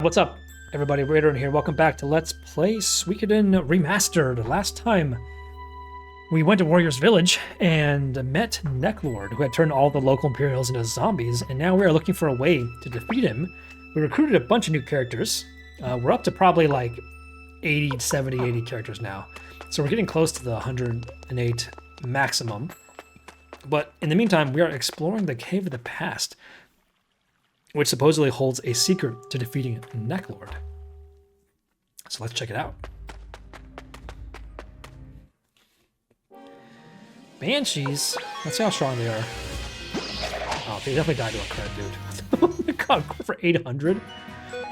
What's up, everybody? Raider here. Welcome back to Let's Play Suikoden Remastered. Last time, we went to Warrior's Village and met Necklord, who had turned all the local Imperials into zombies, and now we are looking for a way to defeat him. We recruited a bunch of new characters. We're up to probably like 80, 70, 80 characters now. So we're getting close to the 108 maximum. But in the meantime, we are exploring the Cave of the Past, which supposedly holds a secret to defeating Necklord. So let's check it out. Banshees? Let's see how strong they are. Oh, they definitely died to a crit, dude. Oh my god, for 800?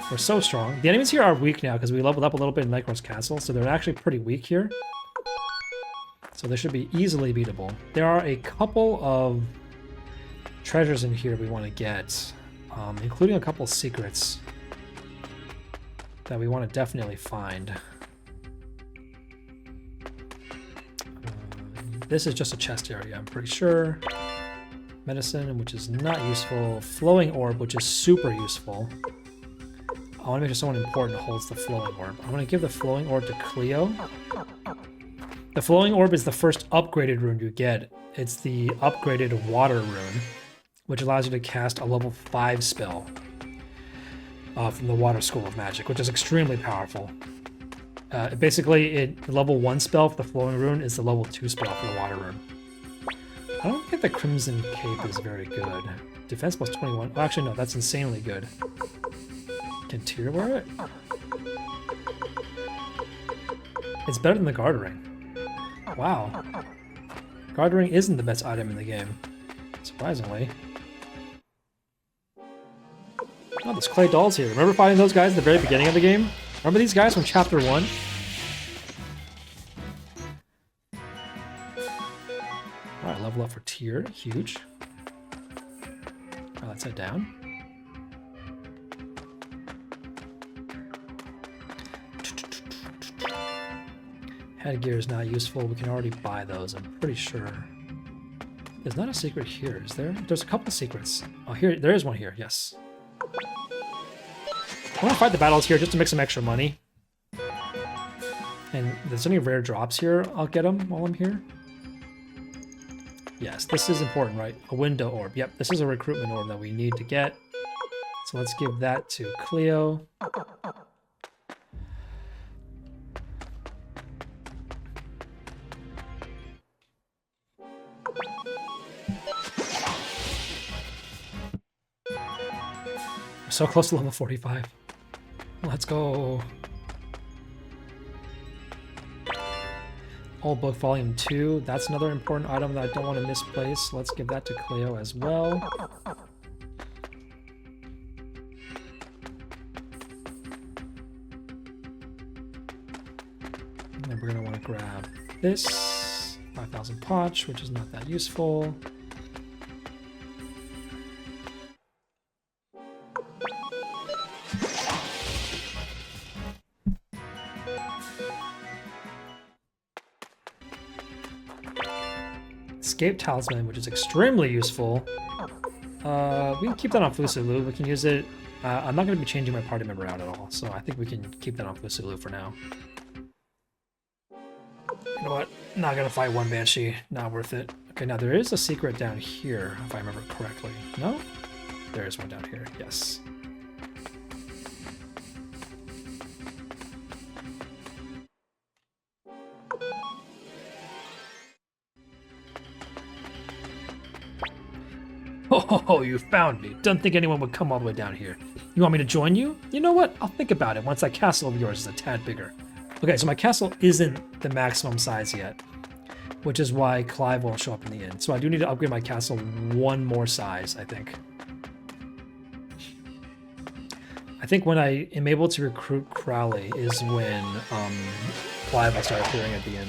We're so strong. The enemies here are weak now because we leveled up a little bit in Necklord's castle, so they're actually pretty weak here. So they should be easily beatable. There are a couple of treasures in here we want to get. Including a couple secrets that we want to definitely find. This is just a chest area, I'm pretty sure. Medicine, which is not useful. Flowing orb, which is super useful. I want to make sure someone important holds the flowing orb. I'm going to give the flowing orb to Cleo. The flowing orb is the first upgraded rune you get. It's the upgraded water rune, which allows you to cast a level 5 spell from the Water School of Magic, which is extremely powerful. Basically, the level 1 spell for the Flowing Rune is the level 2 spell for the Water Rune. I don't think the Crimson Cape is very good. Defense plus 21. Oh, actually, no, that's insanely good. Can Tyr wear it? It's better than the Guard Ring. Wow. Guard Ring isn't the best item in the game, surprisingly. Oh, there's clay dolls here. Remember fighting those guys at the very beginning of the game? Remember these guys from chapter 1? Alright, level up for Tyr. Huge. Alright, let's head down. Headgear is not useful. We can already buy those, I'm pretty sure. There's not a secret here, is there? There's a couple of secrets. Oh, here, there is one here, yes. I want to fight the battles here just to make some extra money. And if there's any rare drops here, I'll get them while I'm here. Yes, this is important, right? A window orb. Yep, this is a recruitment orb that we need to get. So let's give that to Cleo. We're so close to level 45. Let's go. Old Book Volume 2. That's another important item that I don't want to misplace. Let's give that to Cleo as well. And then we're going to want to grab this. 5,000 potch, which is not that useful. Escape Talisman, which is extremely useful. We can keep that on Fusulu. We can use it. I'm not going to be changing my party member out at all, so I think we can keep that on Fusulu for now. You know what? Not going to fight one Banshee. Not worth it. Okay, now there is a secret down here, if I remember correctly. No? There is one down here, yes. Oh, you found me. Don't think anyone would come all the way down here. You want me to join you? You know what? I'll think about it once that castle of yours is a tad bigger. Okay, so my castle isn't the maximum size yet, which is why Clive won't show up in the inn. So I do need to upgrade my castle one more size, I think. I think when I am able to recruit Crowley is when Clive will start appearing at the inn.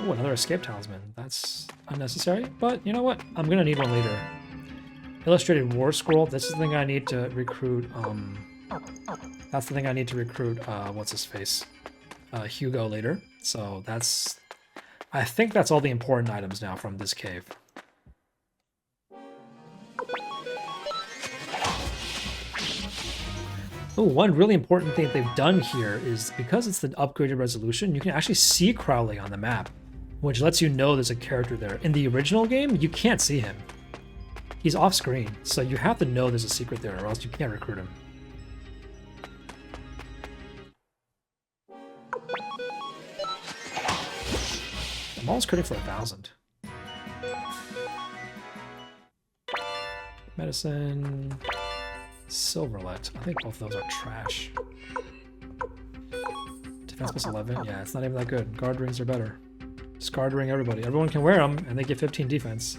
Oh, another escape talisman. That's unnecessary, but you know what? I'm gonna need one later. Illustrated War Scroll. This is the thing I need to recruit. That's the thing I need to recruit. What's his face? Hugo later. So that's. I think that's all the important items now from this cave. Oh, one really important thing they've done here is because it's the upgraded resolution, you can actually see Crowley on the map, which lets you know there's a character there. In the original game, you can't see him. He's off screen, so you have to know there's a secret there or else you can't recruit him. I'm almost critting for 1,000. Medicine, Silverlet. I think both of those are trash. Defense plus 11. Yeah, it's not even that good. Guard rings are better. Just guard ring everybody. Everyone can wear them, and they get 15 defense.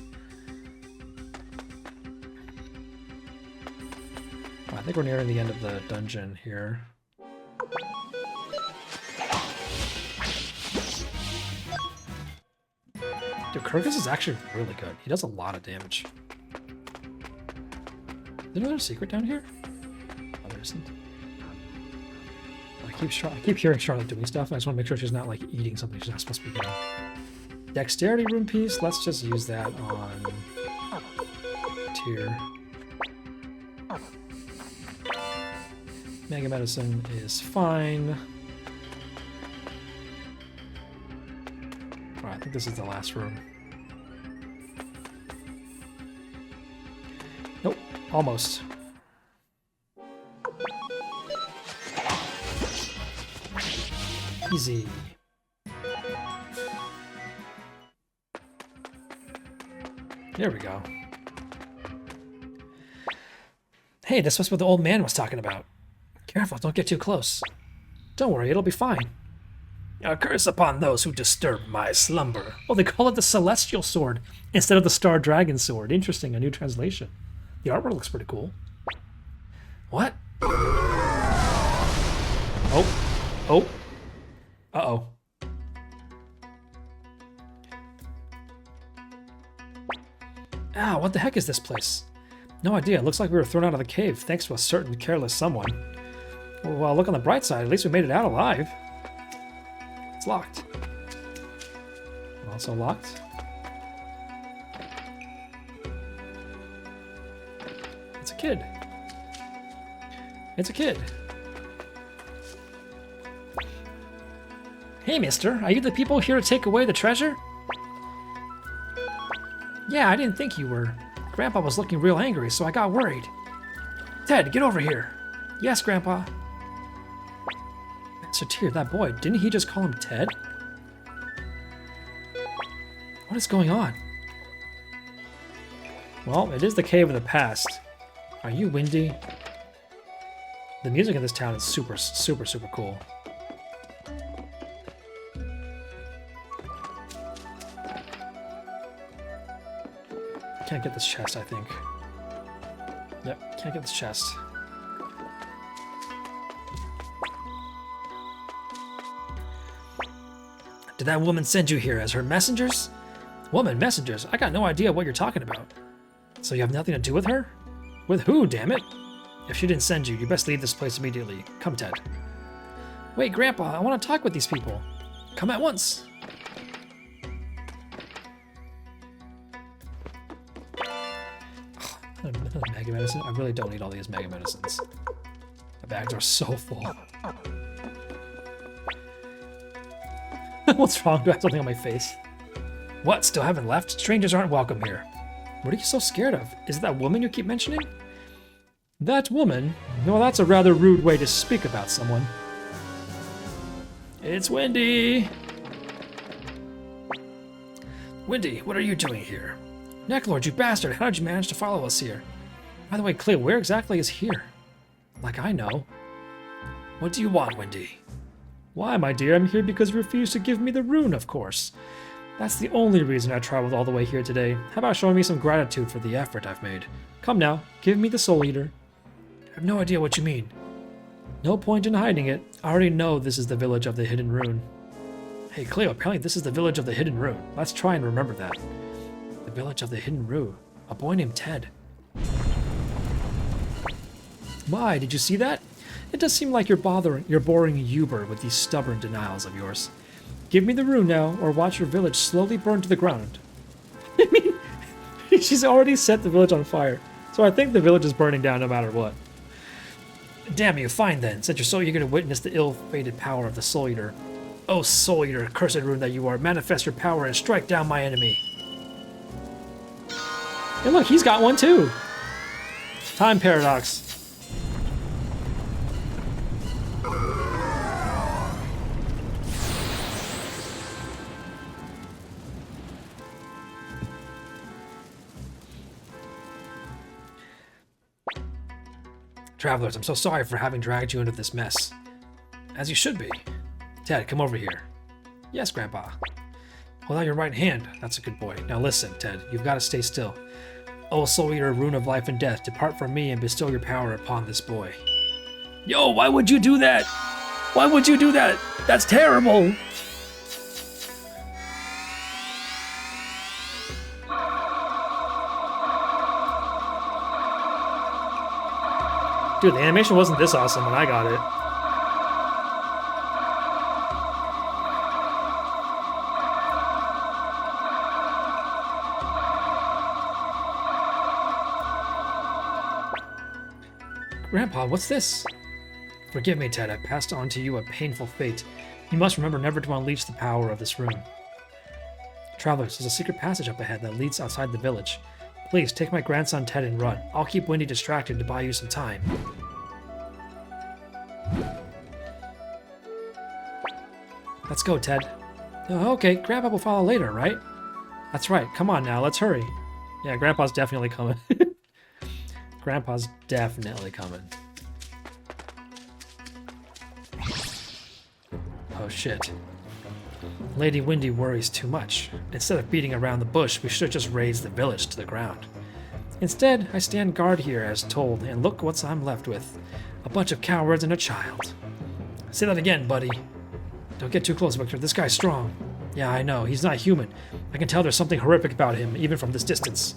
Well, I think we're nearing the end of the dungeon here. Dude, Kirkus is actually really good. He does a lot of damage. Is there another secret down here? Oh, there isn't. I keep hearing Charlotte doing stuff. I just want to make sure she's not like eating something she's not supposed to be doing. Dexterity rune piece. Let's just use that on tier. Mega medicine is fine. Alright, I think this is the last room. Nope, almost. Easy. There we go. Hey, this was what the old man was talking about. Careful, don't get too close. Don't worry, it'll be fine. A curse upon those who disturb my slumber. Oh, they call it the Celestial Sword instead of the Star Dragon Sword. Interesting, a new translation. The artwork looks pretty cool. What? Oh. Oh. Uh-oh. Ah, what the heck is this place? No idea. It looks like we were thrown out of the cave thanks to a certain careless someone. Well, look on the bright side. At least we made it out alive. It's locked. Also locked. It's a kid. It's a kid. Hey, mister. Are you the people here to take away the treasure? Yeah, I didn't think you were. Grandpa was looking real angry, so I got worried. Ted, get over here. Yes, Grandpa. Satir, that boy, didn't he just call him Ted? What is going on? Well, it is the cave of the past. Are you Windy? The music in this town is super, super, super cool. Can't get this chest, I think. Yep, can't get this chest. Did that woman send you here as her messengers? Woman, messengers? I got no idea what you're talking about. So you have nothing to do with her? With who, damn it? If she didn't send you, you best leave this place immediately. Come, Ted. Wait, Grandpa, I want to talk with these people. Come at once. Another mega medicine? I really don't need all these mega medicines. The bags are so full. What's wrong? Do I have something on my face? What? Still haven't left? Strangers aren't welcome here. What are you so scared of? Is it that woman you keep mentioning? That woman? Well, that's a rather rude way to speak about someone. It's Windy! Windy, what are you doing here? Necklord, you bastard! How did you manage to follow us here? By the way, Cleo, where exactly is here? Like I know. What do you want, Windy? Why, my dear? I'm here because you refused to give me the rune, of course. That's the only reason I traveled all the way here today. How about showing me some gratitude for the effort I've made? Come now, give me the Soul Eater. I have no idea what you mean. No point in hiding it. I already know this is the village of the Hidden Rune. Hey, Cleo, apparently this is the village of the Hidden Rune. Let's try and remember that. The village of the Hidden Rune. A boy named Ted. My, did you see that? It does seem like you're boring Uber with these stubborn denials of yours. Give me the rune now, or watch your village slowly burn to the ground. I mean, she's already set the village on fire, so I think the village is burning down no matter what. Damn you, fine then, since you're so eager to witness the ill-fated power of the Soul Eater. Oh, Soul Eater, cursed rune that you are, manifest your power and strike down my enemy. And look, he's got one too! Time paradox. Travelers, I'm so sorry for having dragged you into this mess. As you should be. Ted, come over here. Yes, Grandpa. Hold out your right hand. That's a good boy. Now listen, Ted, you've got to stay still. O Soul Eater, rune of life and death, depart from me and bestow your power upon this boy. Yo, why would you do that? Why would you do that? That's terrible! Dude, the animation wasn't this awesome when I got it. Grandpa, what's this? Forgive me, Ted. I passed on to you a painful fate. You must remember never to unleash the power of this room. Travelers, there's a secret passage up ahead that leads outside the village. Please, take my grandson Ted and run. I'll keep Wendy distracted to buy you some time. Let's go, Ted. Oh, okay, Grandpa will follow later, right? That's right. Come on now, let's hurry. Yeah, Grandpa's definitely coming. Grandpa's definitely coming. Oh shit. Lady Wendy worries too much. Instead of beating around the bush, we should have just razed the village to the ground. Instead, I stand guard here as told, and look what I'm left with. A bunch of cowards and a child. Say that again, buddy. Don't get too close, Victor. This guy's strong. Yeah, I know. He's not human. I can tell there's something horrific about him, even from this distance.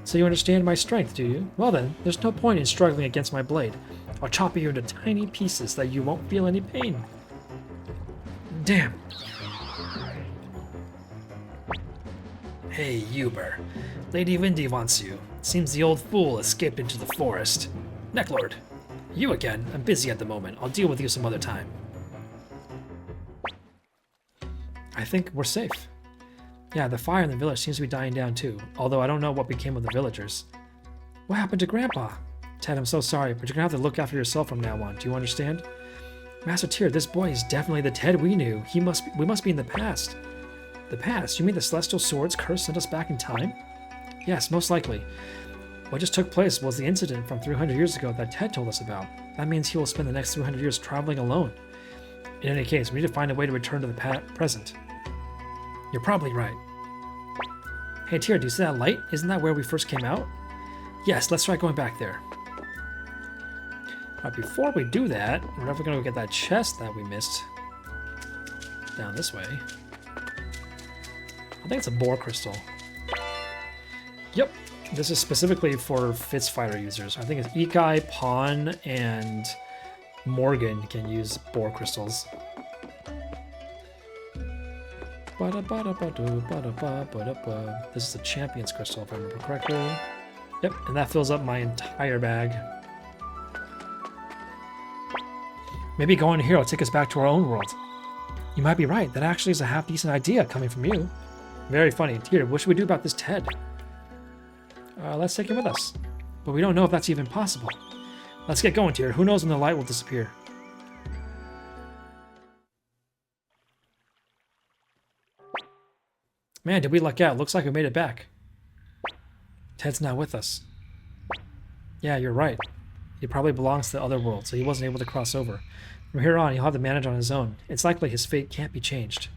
So you understand my strength, do you? Well then, there's no point in struggling against my blade. I'll chop you into tiny pieces that you won't feel any pain. Damn. Hey, Uber. Lady Wendy wants you. Seems the old fool escaped into the forest. Necklord. You again? I'm busy at the moment. I'll deal with you some other time. I think we're safe. Yeah, the fire in the village seems to be dying down too, although I don't know what became of the villagers. What happened to Grandpa? Ted, I'm so sorry, but you're gonna have to look after yourself from now on. Do you understand? Master Tyr, this boy is definitely the Ted we knew. We must be in the past. The past? You mean the Celestial Sword's curse sent us back in time? Yes, most likely. What just took place was the incident from 300 years ago that Ted told us about. That means he will spend the next 300 years traveling alone. In any case, we need to find a way to return to the present. You're probably right. Hey Tyr, do you see that light? Isn't that where we first came out? Yes, let's try going back there. But before we do that, we're never going to go get that chest that we missed down this way. I think it's a boar crystal. Yep, this is specifically for Fitz fighter users. I think it's Ikai, Pawn, and Morgan can use boar crystals. This is a champion's crystal, if I remember correctly. Yep, and that fills up my entire bag. Maybe going here will take us back to our own world. You might be right. That actually is a half-decent idea coming from you. Very funny. Tyr, what should we do about this Ted? Let's take him with us. But we don't know if that's even possible. Let's get going, Tyr. Who knows when the light will disappear? Man, did we luck out. Looks like we made it back. Ted's not with us. Yeah, you're right. He probably belongs to the other world, so he wasn't able to cross over. From here on, he'll have to manage on his own. It's likely his fate can't be changed.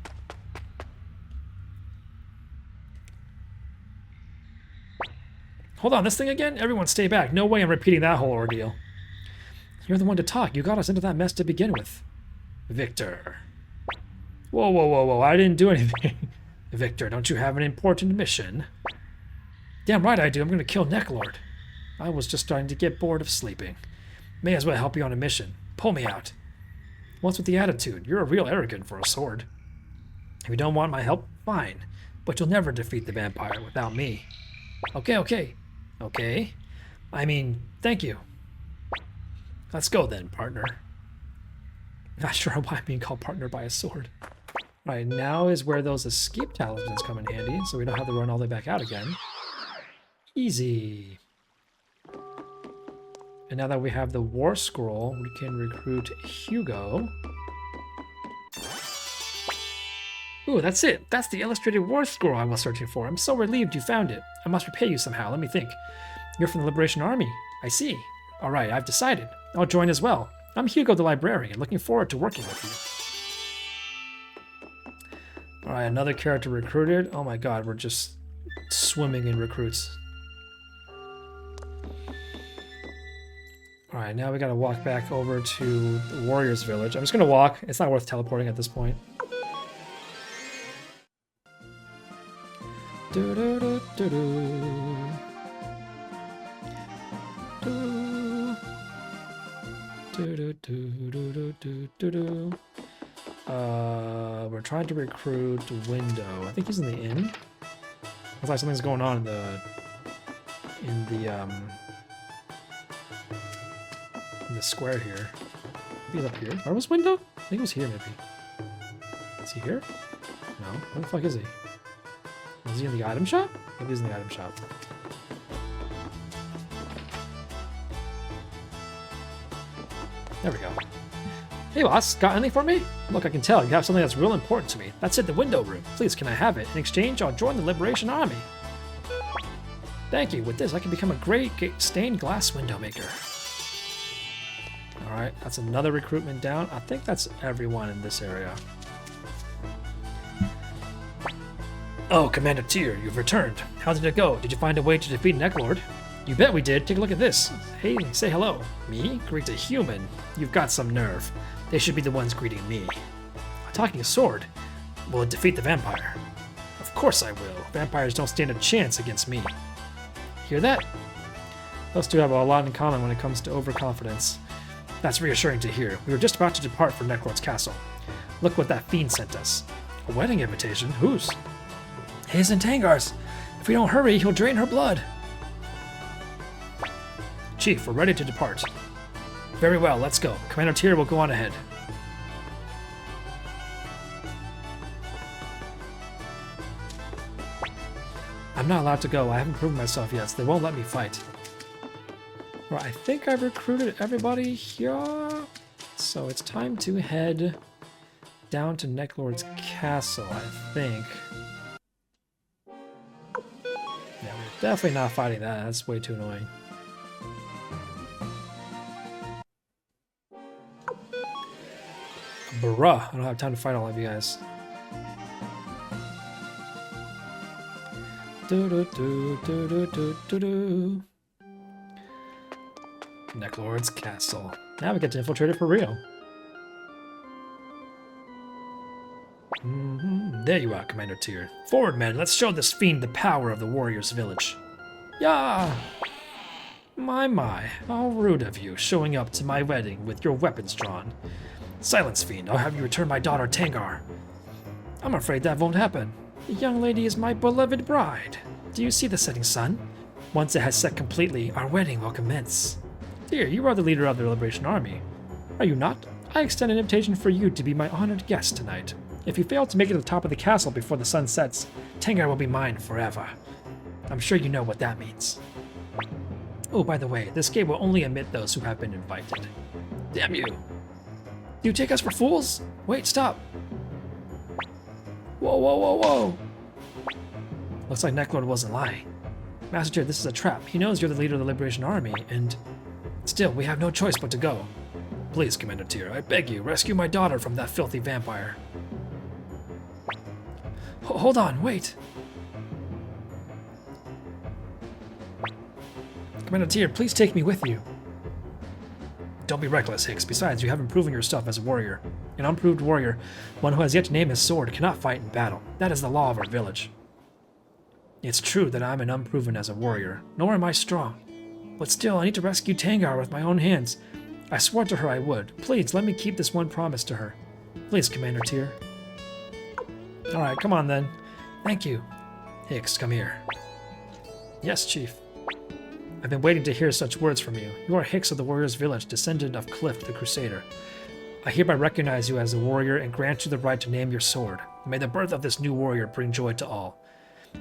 Hold on, this thing again? Everyone stay back. No way I'm repeating that whole ordeal. You're the one to talk. You got us into that mess to begin with. Victor. Whoa, whoa, whoa, whoa. I didn't do anything. Victor, don't you have an important mission? Damn right I do. I'm going to kill Necklord. I was just starting to get bored of sleeping. May as well help you on a mission. Pull me out. What's with the attitude? You're a real arrogant for a sword. If you don't want my help, fine. But you'll never defeat the vampire without me. Okay, okay. Okay. I mean, thank you. Let's go then, partner. Not sure why I'm being called partner by a sword. Right, now is where those escape talismans come in handy, so we don't have to run all the way back out again. Easy. And now that we have the war scroll, we can recruit Hugo. Ooh, that's it. That's the illustrated war scroll I was searching for. I'm so relieved you found it. I must repay you somehow. Let me think. You're from the Liberation Army. I see. All right, I've decided. I'll join as well. I'm Hugo the librarian, looking forward to working with you. All right, another character recruited. Oh my god, we're just swimming in recruits. All right, now we gotta walk back over to the Warriors Village. I'm just gonna walk. It's not worth teleporting at this point. Do do do do do. Do do do do do do do do. We're trying to recruit Window. I think he's in the inn. Looks like something's going on in the square here. Maybe he's up here. Where was Window? I think it was here, maybe. Is he here? No. Where the fuck is he? Is he in the item shop? Maybe he's in the item shop. There we go. Hey boss, got anything for me? Look, I can tell you have something that's real important to me. That's it, the window room. Please, can I have it? In exchange, I'll join the Liberation Army. Thank you. With this, I can become a great stained glass window maker. Alright, that's another recruitment down. I think that's everyone in this area. Oh, Commander Tyr, you've returned. How did it go? Did you find a way to defeat Necklord? You bet we did. Take a look at this. Hey, say hello. Me? Greet a human. You've got some nerve. They should be the ones greeting me. A talking sword. Will it defeat the vampire? Of course I will. Vampires don't stand a chance against me. Hear that? Those two have a lot in common when it comes to overconfidence. That's reassuring to hear. We were just about to depart for Necklord's castle. Look what that fiend sent us. A wedding invitation? Whose? His and Tangar's. If we don't hurry, he'll drain her blood. Chief, we're ready to depart. Very well, let's go. Commander Tyr will go on ahead. I'm not allowed to go. I haven't proven myself yet, so they won't let me fight. Right, I think I've recruited everybody here. So it's time to head down to Necklord's castle, I think. Yeah, we're definitely not fighting that. That's way too annoying. Bruh, I don't have time to fight all of you guys. Do do do do do do do do. Necklord's castle. Now we get to infiltrate it for real. There you are, Commander Tyr. Forward, men. Let's show this fiend the power of the warriors' village. Yeah. My, how rude of you, showing up to my wedding with your weapons drawn. Silence, fiend. I'll have you return my daughter, Tangar. I'm afraid that won't happen. The young lady is my beloved bride. Do you see the setting sun? Once it has set completely, our wedding will commence. Dear, you are the leader of the Liberation Army. Are you not? I extend an invitation for you to be my honored guest tonight. If you fail to make it to the top of the castle before the sun sets, Tangar will be mine forever. I'm sure you know what that means. Oh, by the way, this gate will only admit those who have been invited. Damn you! Do you take us for fools? Wait, stop! Whoa, whoa, whoa, whoa! Looks like Necklord wasn't lying. Master Tyr, this is a trap. He knows you're the leader of the Liberation Army, and... Still, we have no choice but to go. Please, Commander Tyr, I beg you, rescue my daughter from that filthy vampire. Hold on, wait! Commander Tyr, please take me with you. Don't be reckless, Hicks. Besides, you haven't proven yourself as a warrior. An unproved warrior, one who has yet to name his sword, cannot fight in battle. That is the law of our village. It's true that I'm an unproven as a warrior, nor am I strong. But still, I need to rescue Tangar with my own hands. I swore to her I would. Please, let me keep this one promise to her. Please, Commander Tyr. Alright, come on then. Thank you. Hicks, come here. Yes, Chief. I've been waiting to hear such words from you. You are Hicks of the Warriors Village, descendant of Cliff the Crusader. I hereby recognize you as a warrior and grant you the right to name your sword. May the birth of this new warrior bring joy to all.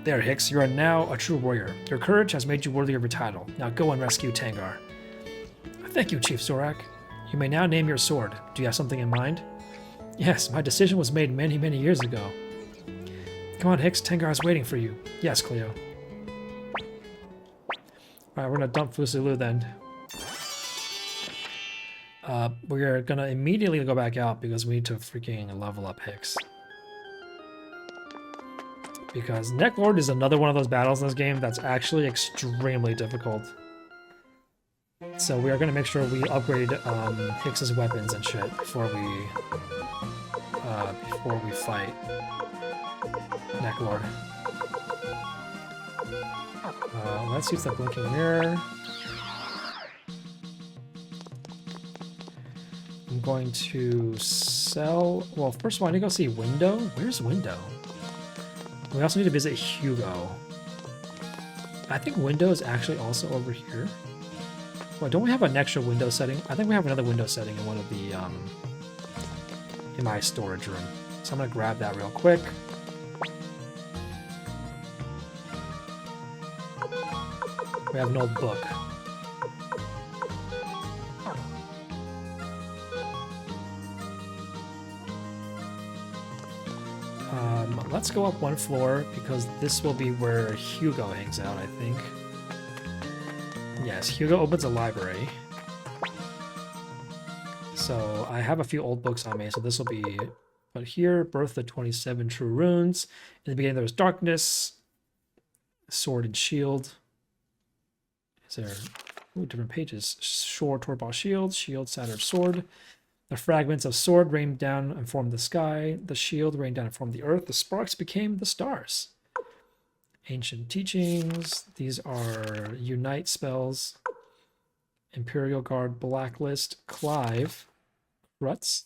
There, Hicks, you are now a true warrior. Your courage has made you worthy of your title. Now go and rescue Tangar. Thank you, Chief Zorak. You may now name your sword. Do you have something in mind? Yes, my decision was made many, many years ago. Come on, Hicks, Tangar is waiting for you. Yes, Cleo. Alright, we're gonna dump Fusulu then. We're gonna immediately go back out because we need to freaking level up Hicks. Because Necklord is another one of those battles in this game that's actually extremely difficult. So we are gonna make sure we upgrade Hicks's weapons and shit before we fight Necklord. Let's use the blinking mirror. I'm going to sell... Well, first of all, I need to go see Window. Where's Window? We also need to visit Hugo. I think Window is actually also over here. Well, don't we have an extra window setting? I think we have another window setting in one of the... in my storage room. So I'm going to grab that real quick. We have an old book. Let's go up one floor because this will be where Hugo hangs out, I think. Yes, Hugo opens a library. So I have a few old books on me, so this will be... But here, Birth of the 27 True Runes. In the beginning there was Darkness, Sword and Shield. Is there... Ooh, different pages. Sword, Torball Shield, Shield, Saturn Sword. The fragments of sword rained down and formed the sky. The shield rained down and formed the earth. The sparks became the stars. Ancient teachings. These are Unite spells. Imperial Guard, Blacklist, Clive, Rutz,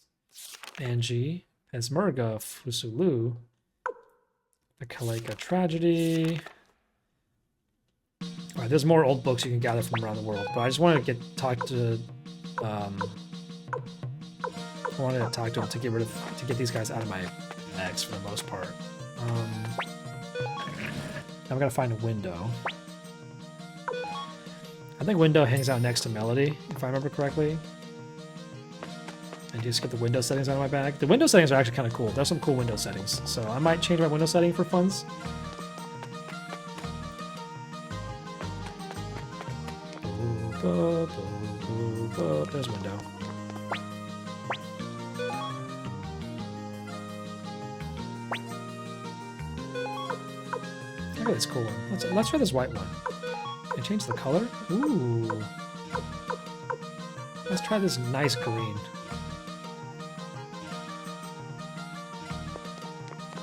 Angie, Esmerga, Fusulu, the Kaleka Tragedy. Alright, there's more old books you can gather from around the world, but I just wanted to talk to him to get these guys out of my bags for the most part. Now we gotta find a Window. I think Window hangs out next to Melody, if I remember correctly. And just get the window settings out of my bag. The window settings are actually kind of cool. There's some cool window settings, so I might change my window setting for funds. There's Window. Look at this cool one. Let's try this white one. Can I change the color? Ooh. Let's try this nice green.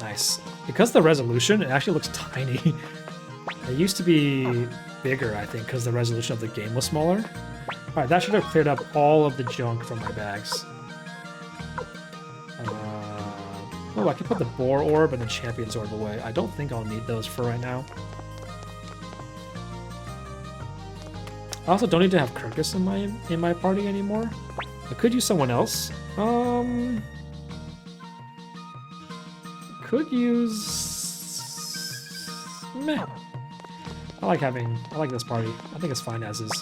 Nice. Because of the resolution, it actually looks tiny. It used to be bigger, I think, because the resolution of the game was smaller. Alright, that should have cleared up all of the junk from my bags. Oh, I can put the Boar Orb and the Champion's Orb away. I don't think I'll need those for right now. I also don't need to have Kirkus in my party anymore. I could use someone else. Could use... Meh. I like this party. I think it's fine as is.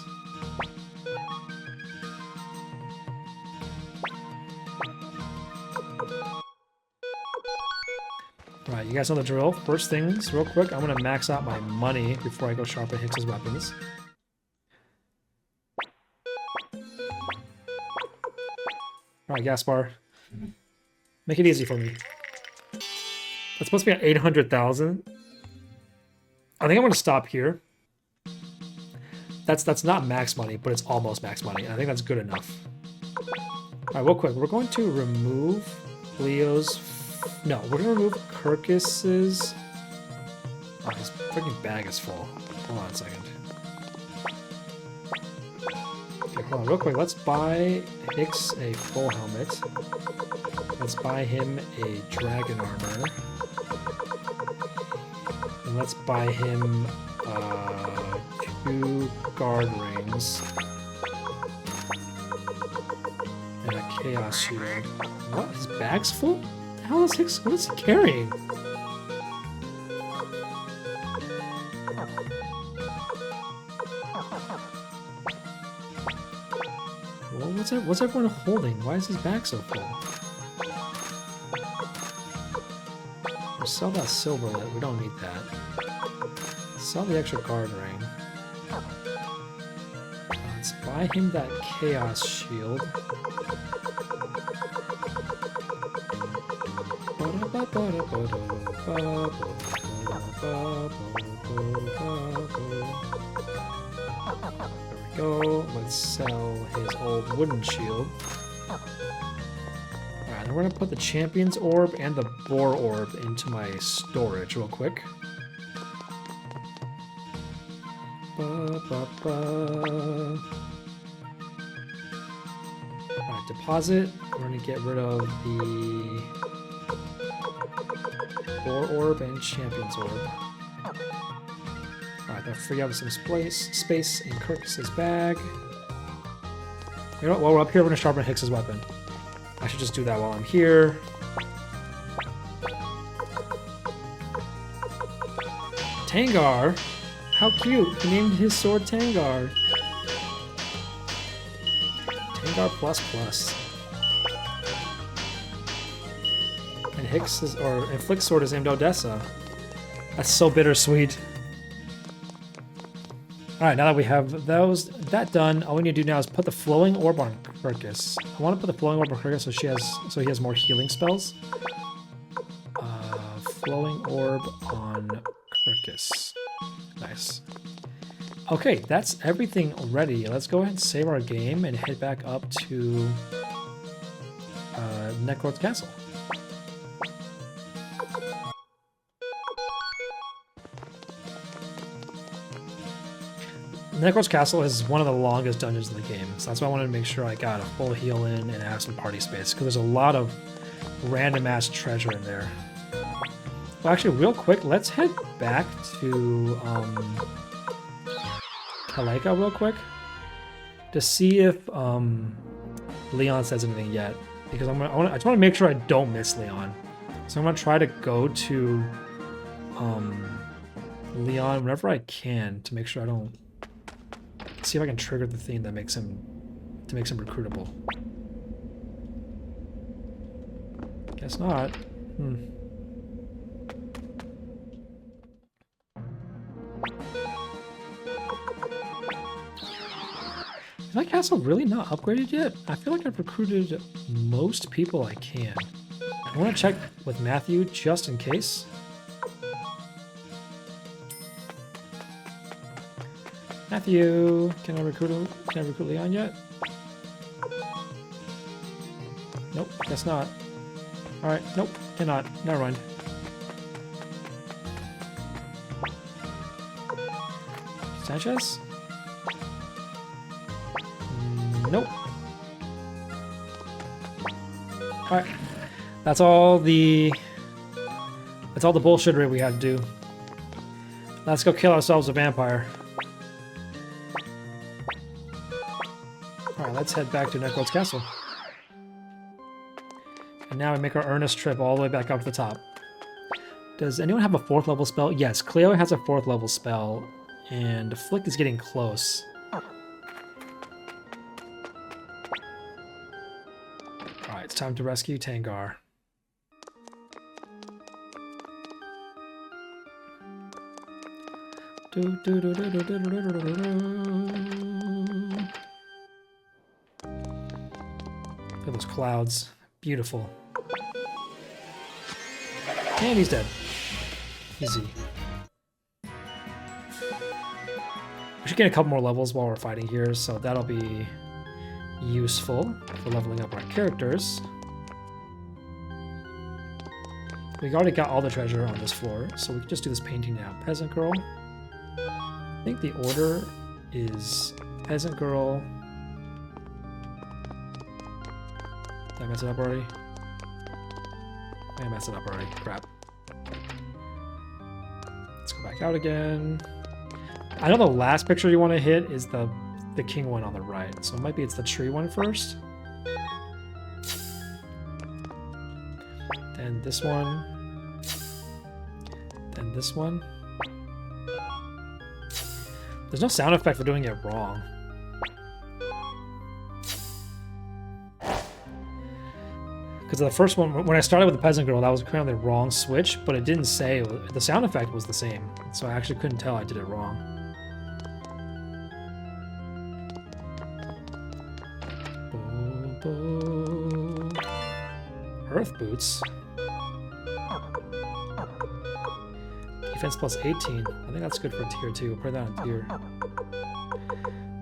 Right, you guys know the drill. First things, real quick, I'm gonna max out my money before I go sharpen Hicks's weapons. Alright, Gaspar. Make it easy for me. That's supposed to be at 800,000. I think I'm gonna stop here. That's not max money, but it's almost max money. I think that's good enough. Alright, real quick, we're going to remove Leo's... No, we're gonna remove Kirkus's... Oh, his freaking bag is full. Hold on a second. Okay, hold on, real quick. Let's buy Hicks a full helmet. Let's buy him a dragon armor. And let's buy him 2 guard rings. And a chaos shield. What? His bag's full? What the hell is Hicks? What is he carrying? Well, what's everyone holding? Why is his bag so full? We'll sell that silverlet. We don't need that. Sell the extra guard ring. Let's buy him that chaos shield. There we go. Let's sell his old wooden shield. Alright, then we're gonna put the champion's orb and the boar orb into my storage real quick. Alright, deposit. We're gonna get rid of the boar orb and champion's orb. Alright, that'll free up some space in Kirkus's bag. You know what, while we're up here, we're gonna sharpen Hicks's weapon. I should just do that while I'm here. Tangar! How cute! He named his sword Tangar. Tangar plus plus. And Flick's sword is named Odessa. That's so bittersweet. Alright, now that we have that done, all we need to do now is put the flowing orb on Kirkus. I want to put the flowing orb on Kirkus so he has more healing spells. Flowing orb on Kirkus. Nice. Okay, that's everything ready. Let's go ahead and save our game and head back up to Necklord's Castle. Necklord's Castle is one of the longest dungeons in the game, so that's why I wanted to make sure I got a full heal in and have some party space, because there's a lot of random-ass treasure in there. Well, actually, real quick, let's head back to Kalaika real quick to see if Leon says anything yet, because I just want to make sure I don't miss Leon. So I'm gonna try to go to Leon whenever I can to make sure I don't. See if I can trigger the thing that makes him recruitable. Guess not. Is my castle really not upgraded yet? I feel like I've recruited most people I can. I want to check with Matthew just in case. Matthew, can I recruit Leon yet? Nope, guess not. Alright, nope, cannot. Never mind. Sanchez? Nope. Alright. That's all the bullshittery we had to do. Let's go kill ourselves a vampire. Alright, let's head back to Necklord's Castle. And now we make our earnest trip all the way back up to the top. Does anyone have a 4th level spell? Yes, Cleo has a 4th level spell, and Flick is getting close. Alright, it's time to rescue Tangar. Look at those clouds. Beautiful. And he's dead. Easy. We should get a couple more levels while we're fighting here, so that'll be useful for leveling up our characters. We already got all the treasure on this floor, so we can just do this painting now. Peasant Girl. I think the order is Peasant Girl. Did I mess it up already? I messed it up already. Crap. Let's go back out again. I know the last picture you want to hit is the king one on the right, so it might be it's the tree one first. Then this one. Then this one. There's no sound effect for doing it wrong. Because the first one, when I started with the peasant girl, that was kind of the wrong switch, but it didn't say, the sound effect was the same. So I actually couldn't tell I did it wrong. Earth boots. Defense plus 18. I think that's good for tier 2. We'll put that on tier.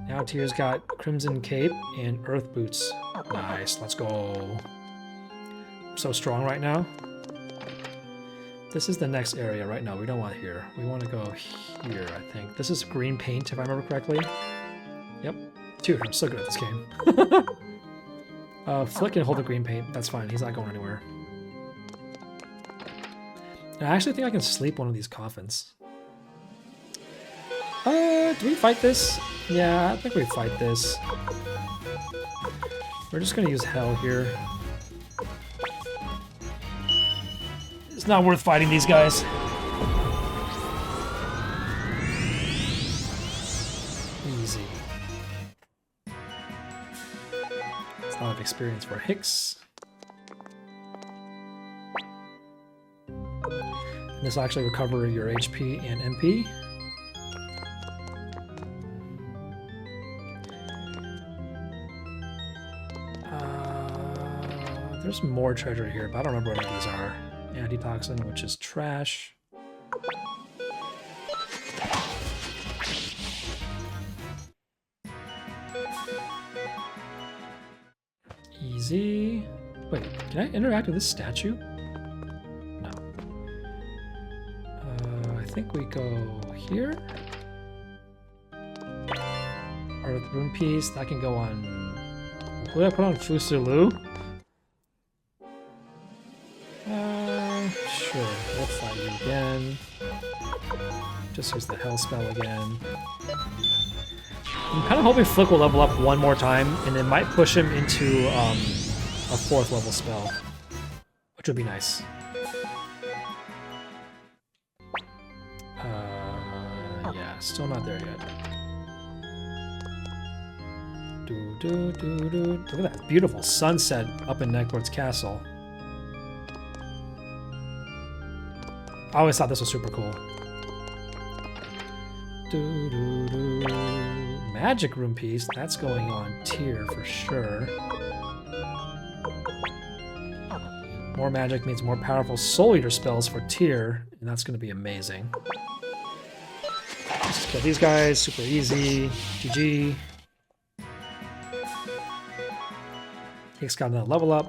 Now tier's got Crimson Cape and Earth Boots. Nice, let's go. I'm so strong right now. This is the next area right now. We don't want here. We want to go here, I think. This is green paint, if I remember correctly. Yep. Dude, I'm so good at this game. Flick and hold the green paint. That's fine. He's not going anywhere. I actually think I can sleep one of these coffins. Do we fight this? Yeah, I think we fight this. We're just gonna use hell here. It's not worth fighting these guys. Easy. It's a lot of experience for Hicks. This will actually recover your HP and MP. There's more treasure here, but I don't remember what these are. Antitoxin, which is trash. Easy. Wait, can I interact with this statue? No. I think we go here. Earth Rune Piece, that can go on... What did I put on Fusulu? Sure, we'll fight you again. Just use the Hell spell again. I'm kind of hoping Flick will level up one more time, and it might push him into a 4th level spell, which would be nice. Yeah, still not there yet. Look at that beautiful sunset up in Necklord's castle. I always thought this was super cool. Magic Room Piece, that's going on tier for sure. More magic means more powerful Soul Eater spells for tier, and that's going to be amazing. Just kill these guys, super easy. GG. Hicks got another level up.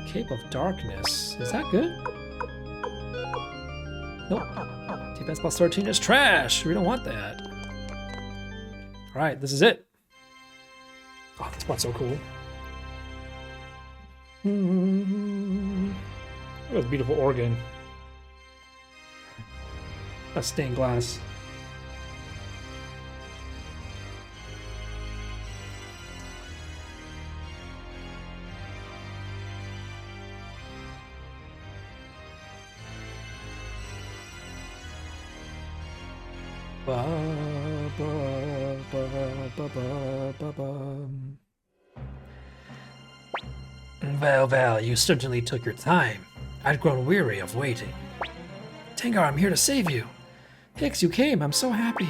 Cape of Darkness. Is that good? Nope. Defense plus 13 is trash. We don't want that. Alright, this is it. Oh, this spot's so cool. Look at this beautiful organ. That's stained glass. Well, you certainly took your time. I'd grown weary of waiting. Tengar, I'm here to save you. Hicks, you came. I'm so happy.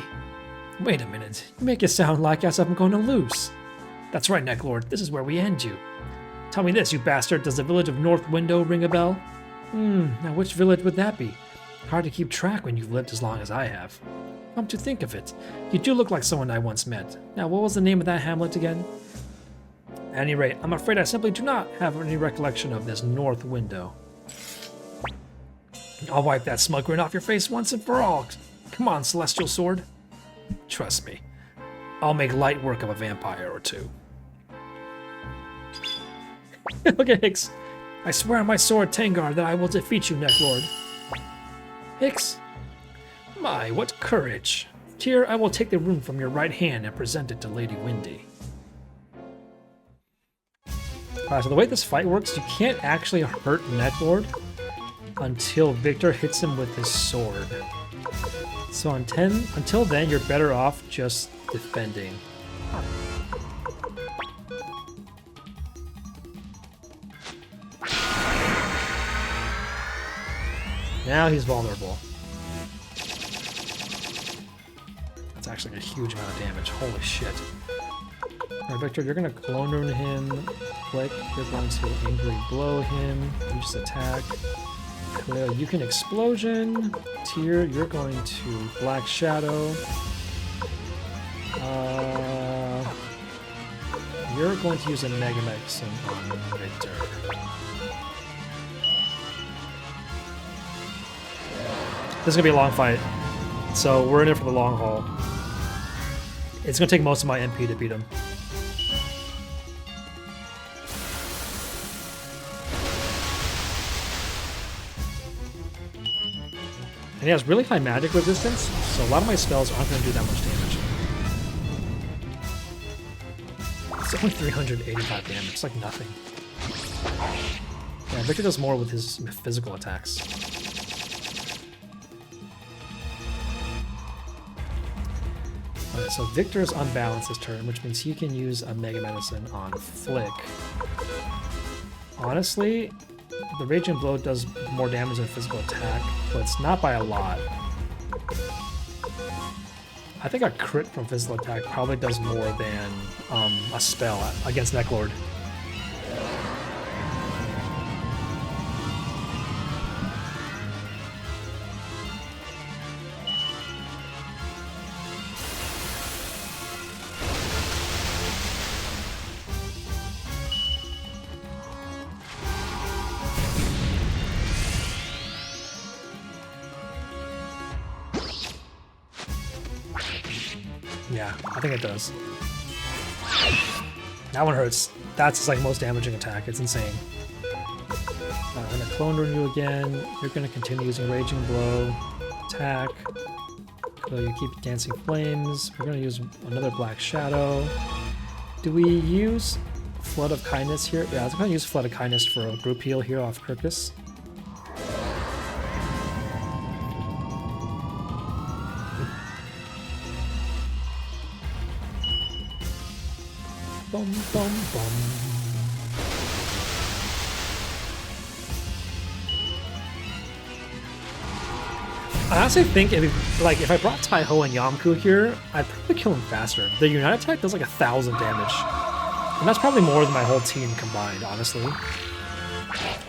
Wait a minute. You make it sound like as I'm going to lose. That's right, Necklord. This is where we end you. Tell me this, you bastard. Does the village of North Window ring a bell? Now which village would that be? Hard to keep track when you've lived as long as I have. Come to think of it, you do look like someone I once met. Now, what was the name of that hamlet again? At any rate, I'm afraid I simply do not have any recollection of this North Window. I'll wipe that smug grin off your face once and for all. Come on, Celestial Sword. Trust me, I'll make light work of a vampire or two. Look at Hicks. I swear on my sword, Tengar, that I will defeat you, Necklord. Hicks. My, what courage. Tyr, I will take the rune from your right hand and present it to Lady Windy. So the way this fight works, you can't actually hurt Necklord until Victor hits him with his sword. So until then, you're better off just defending. Now he's vulnerable. That's actually a huge amount of damage. Holy shit. Alright, Victor, you're gonna clone rune him. Flick, you're going to angry blow him. You just attack. Cleo, you can explosion. Tyr, you're going to black shadow. You're going to use a Mega Medicine on Victor. This is gonna be a long fight, so we're in it for the long haul. It's gonna take most of my MP to beat him. And he has really high magic resistance, so a lot of my spells aren't gonna do that much damage. It's only 385 damage, it's like nothing. Yeah, Victor does more with his physical attacks. Alright, so Victor's unbalanced this turn, which means he can use a Mega Medicine on Flick. Honestly, the Raging Blow does more damage than physical attack, but it's not by a lot. I think a crit from physical attack probably does more than a spell against Necklord. Yeah, I think it does. That one hurts. That's his, like, most damaging attack. It's insane. I'm gonna clone rune you again. You're gonna continue using Raging Blow. Attack. So you keep Dancing Flames. We're gonna use another Black Shadow. Do we use Flood of Kindness here? Yeah, I'm gonna use Flood of Kindness for a group heal here off Kirkus. Bum, bum, bum. I honestly think if I brought Taiho and Yamku here, I'd probably kill him faster. The Unite attack does like 1,000 damage. And that's probably more than my whole team combined, honestly.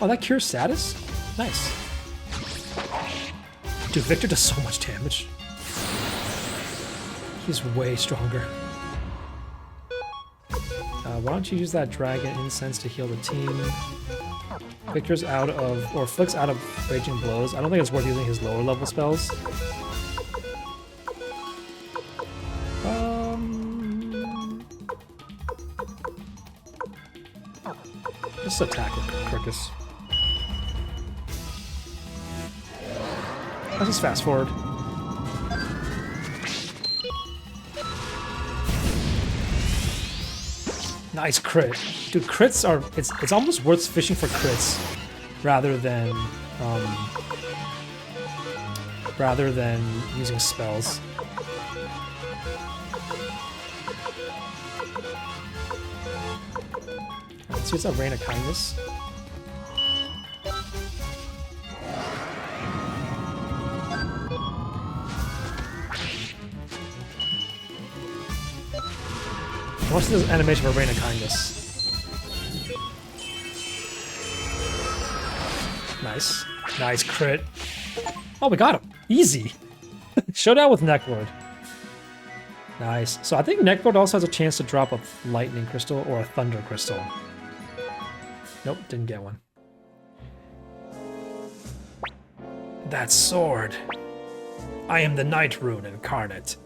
Oh, that cures status? Nice. Dude, Victor does so much damage. He's way stronger. Why don't you use that Dragon Incense to heal the team? Victor's out of, or Flick's out of Raging Blows. I don't think it's worth using his lower level spells. Just attack with Kirkus. Let's just fast forward. Nice crit. Dude, crits are, it's almost worth fishing for crits rather than using spells. Let's use that Rain of Kindness. What's this animation for Rain of Kindness? Nice. Nice crit. Oh, we got him. Easy. Showdown with Necklord. Nice. So I think Necklord also has a chance to drop a Lightning Crystal or a Thunder Crystal. Nope, didn't get one. That sword. I am the Night Rune incarnate.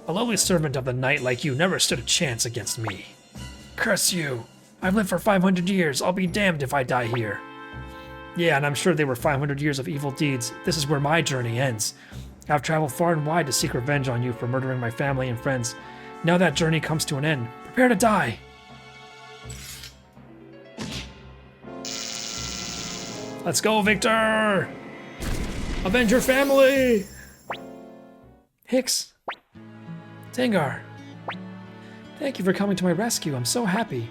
A lowly servant of the night like you never stood a chance against me. Curse you! I've lived for 500 years. I'll be damned if I die here. Yeah, and I'm sure they were 500 years of evil deeds. This is where my journey ends. I've traveled far and wide to seek revenge on you for murdering my family and friends. Now that journey comes to an end. Prepare to die! Let's go, Victor! Avenge your family! Hicks. Tengar. Thank you for coming to my rescue. I'm so happy.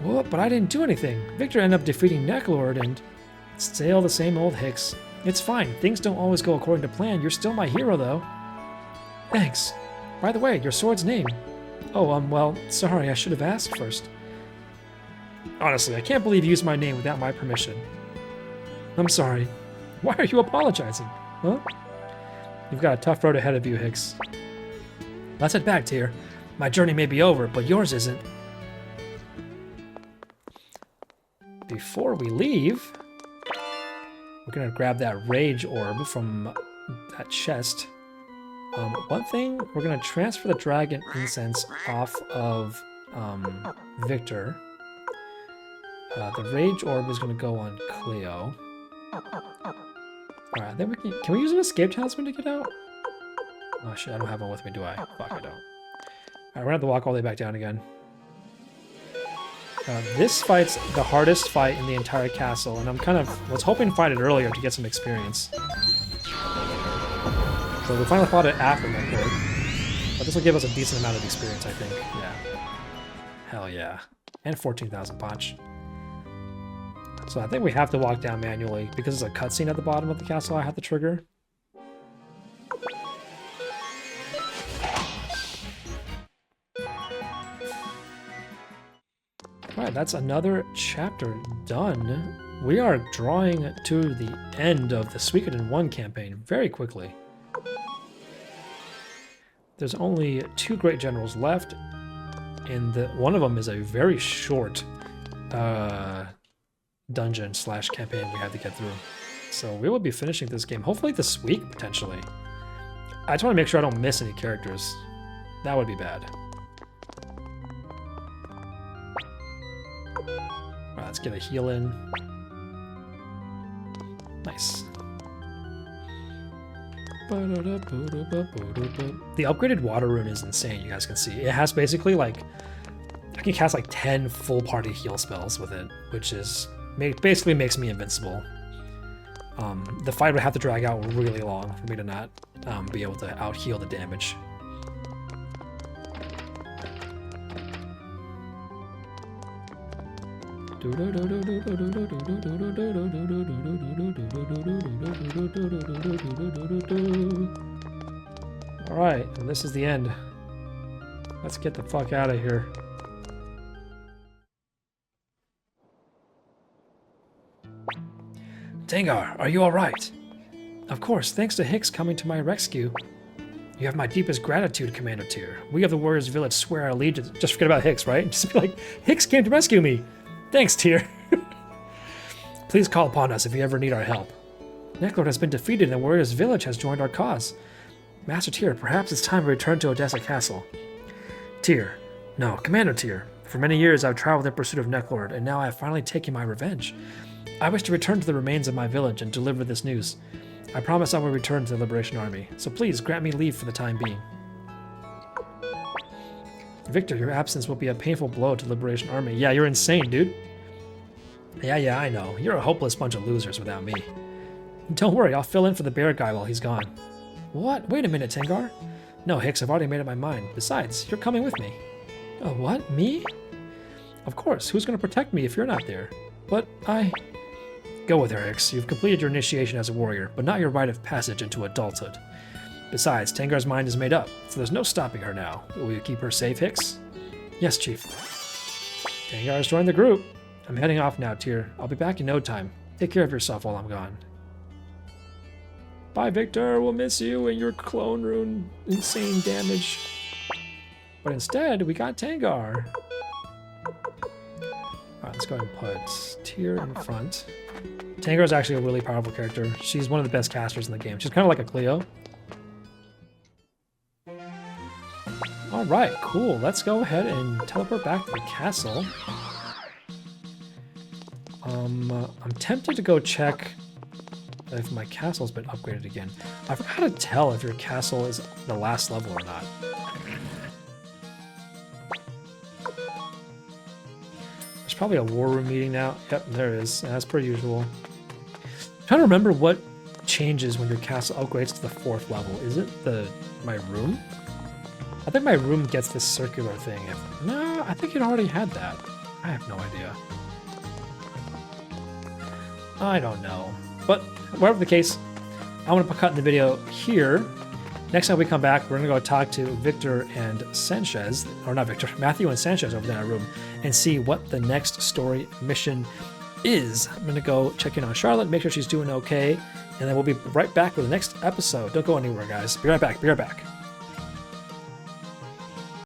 Well, but I didn't do anything. Victor ended up defeating Necklord and... Still the same old Hicks. It's fine. Things don't always go according to plan. You're still my hero, though. Thanks. By the way, your sword's name. Oh, well, sorry. I should have asked first. Honestly, I can't believe you used my name without my permission. I'm sorry. Why are you apologizing? Huh? You've got a tough road ahead of you, Hicks. Let's head back, Tyr. My journey may be over, but yours isn't. Before we leave, we're gonna grab that rage orb from that chest. One thing, we're gonna transfer the dragon incense off of Victor. The rage orb is gonna go on Cleo. Alright, then can we use an escape talisman to get out? Oh shit, I don't have one with me, do I? Fuck, I don't. Alright, we're gonna have to walk all the way back down again. This fight's the hardest fight in the entire castle, and was hoping to fight it earlier to get some experience. So we finally fought it after Necklord. But this will give us a decent amount of experience, I think. Yeah. Hell yeah. And 14,000 punch. So I think we have to walk down manually, because there's a cutscene at the bottom of the castle I have to trigger. Alright, that's another chapter done. We are drawing to the end of the Suikoden 1 campaign very quickly. There's only 2 great generals left, and one of them is a very short dungeon / campaign we have to get through. So we will be finishing this game hopefully this week, potentially. I just want to make sure I don't miss any characters. That would be bad. Alright, let's get a heal in. Nice. The upgraded water rune is insane, you guys can see. It has basically like... I can cast like 10 full party heal spells with it, which is... basically makes me invincible. The fight would have to drag out really long for me to not be able to out-heal the damage. Alright, and this is the end. Let's get the fuck out of here. Tengar, are you alright? Of course, thanks to Hicks coming to my rescue. You have my deepest gratitude, Commander Tyr. We of the Warriors Village swear our allegiance. Just forget about Hicks, right? Just be like, Hicks came to rescue me. Thanks, Tyr. Please call upon us if you ever need our help. Necklord has been defeated and the Warriors Village has joined our cause. Master Tyr, perhaps it's time to return to Odessa Castle. Tyr. No, Commander Tyr. For many years I've traveled in pursuit of Necklord, and now I have finally taken my revenge. I wish to return to the remains of my village and deliver this news. I promise I will return to the Liberation Army, so please grant me leave for the time being. Victor, your absence will be a painful blow to the Liberation Army. Yeah, you're insane, dude. Yeah, I know. You're a hopeless bunch of losers without me. Don't worry, I'll fill in for the bear guy while he's gone. What? Wait a minute, Tengar. No, Hicks, I've already made up my mind. Besides, you're coming with me. Oh, what? Me? Of course, who's going to protect me if you're not there? But Go with her, Hicks. You've completed your initiation as a warrior, but not your rite of passage into adulthood. Besides, Tengar's mind is made up, so there's no stopping her now. Will you keep her safe, Hicks? Yes, Chief. Tengar has joined the group. I'm heading off now, Tyr. I'll be back in no time. Take care of yourself while I'm gone. Bye, Victor. We'll miss you and your clone rune insane damage. But instead, we got Tengar. Alright, let's go ahead and put Tyr in front. Tengar is actually a really powerful character. She's one of the best casters in the game. She's kind of like a Cleo. Alright, cool. Let's go ahead and teleport back to the castle. I'm tempted to go check if my castle's been upgraded again. I forgot how to tell if your castle is the last level or not. There's probably a war room meeting now. Yep, there is. As per usual. I'm trying to remember what changes when your castle upgrades to the 4th level. Is it my room? I think my room gets this circular thing. No, I think it already had that. I have no idea. I don't know. But whatever the case, I'm going to cut the video here. Next time we come back, we're going to go talk to Victor and Sanchez, or not Victor, Matthew and Sanchez over there in our room, and see what the next story mission is. I'm going to go check in on Charlotte, make sure she's doing okay, and then we'll be right back with the next episode. Don't go anywhere, guys. Be right back. Be right back.